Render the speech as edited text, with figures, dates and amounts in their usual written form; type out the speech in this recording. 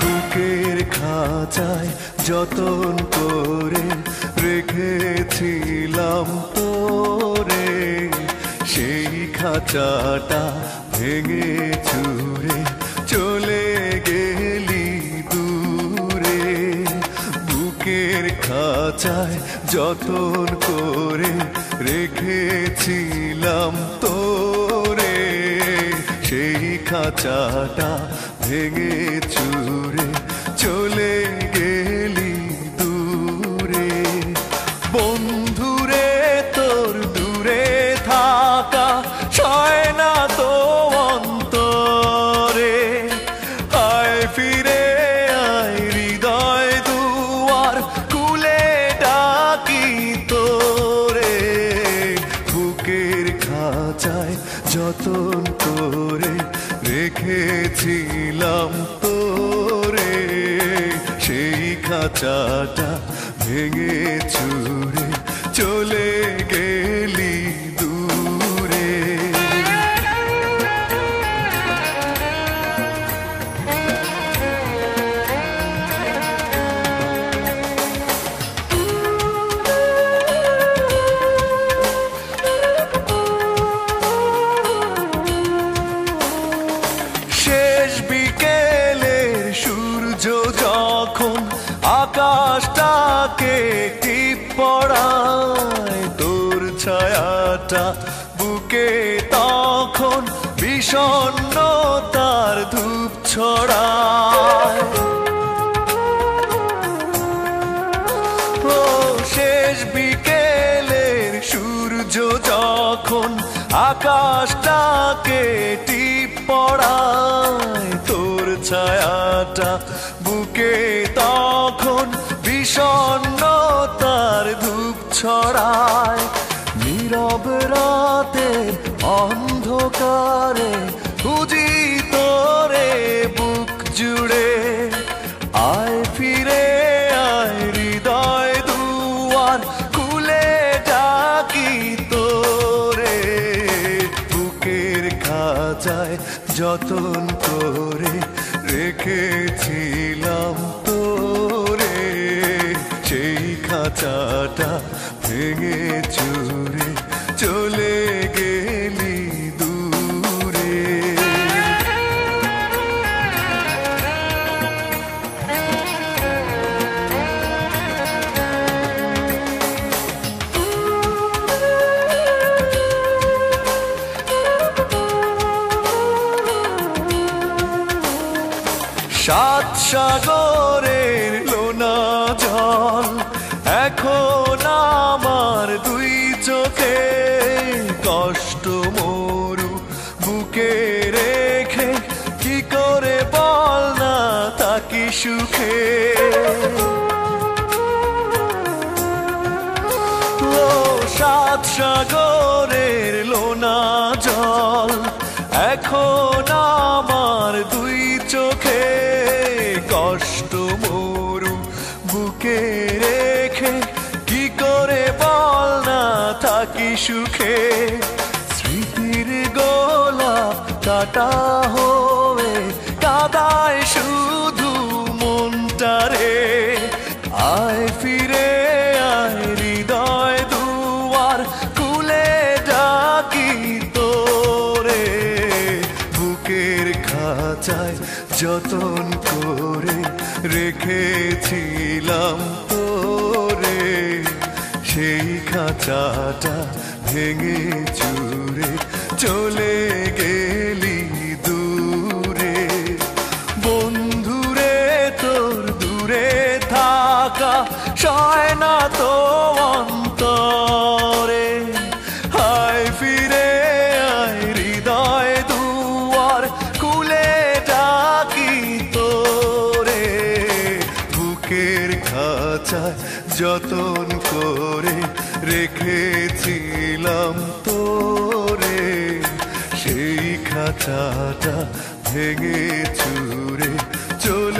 বুকের খাঁচায় যতন করে রেখেছিলাম তোরে, সেই খাঁচাটা ভেঙে চুরে চলে গেলি দূরে। বুকের খাঁচায় যতন করে রেখেছিলাম তোরে, সেই খাঁচাটা ভেঙে চুরে চলে গেলি দূরে। বন্ধুরে তোর দূরে থাকা সয় না তো অন্তরে, আয় ফিরে আয় হৃদয় দুয়ার খুলে ডাকি তোরে। বুকের খাঁচায় যতন করে রেখেছিলাম তোরে, সেই খাঁচাটা ভেঙে চুরে চলে গেলি দূরে। শেষ বিকেলের সূর্য যখন আকাশটাকে টিপ পড়ায়, তোর ছায়াটা বুকে তখন বিষণ্ণতার ধূপ ছড়ায়। ও শেষ বিকেলের সূর্য যখন আকাশটাকে টিপ পড়ায়, তোর ছায়াটা বুকে তখন বিষণ্ণতার ধূপ ছড়ায়। নীরব রাতের অন্ধকারে খুঁজি তোরে বুক জুড়ে, আয় ফিরে আয় হৃদয় দুয়ার খুলে ডাকি তোরে। বুকের খাঁচায় যতন করে রেখেছিলাম তোরে, সেই খাঁচাটা ভেঙে চুরে চলে গেলি দূরে। সাত সাগরের লোনা জল এখন আমার দুই চোখে, কষ্ট মরু বুকে রেখে কি করে বল না থাকি সুখে। ও সাত সাগরের লোনা জল এখন আমার দুই চোখে, কষ্ট মরু বুকে রেখে কি করে বল না থাকি সুখে। স্মৃতির গোলাপ কাটা হয়ে কাদায় শুধু মনটারে, আয় ফিরে আয় হৃদয় দুয়ার খুলে ডাকি তোরে। বুকের খাঁচায় যতন করে রেখেছিলাম তোরে, সেই খাঁচাটা ভেঙে চুরে চলে গেলি দূরে। বন্ধুরে তোর দূরে থাকা সয় না তো অন্তরে, আয় ফিরে আয় হৃদয় দুয়ার খুলে ডাকি তোরে। বুকের খাঁচায় যতন করে রেখেছিলাম তোরে, সেই খাঁচাটা ভেঙে চুরে চলে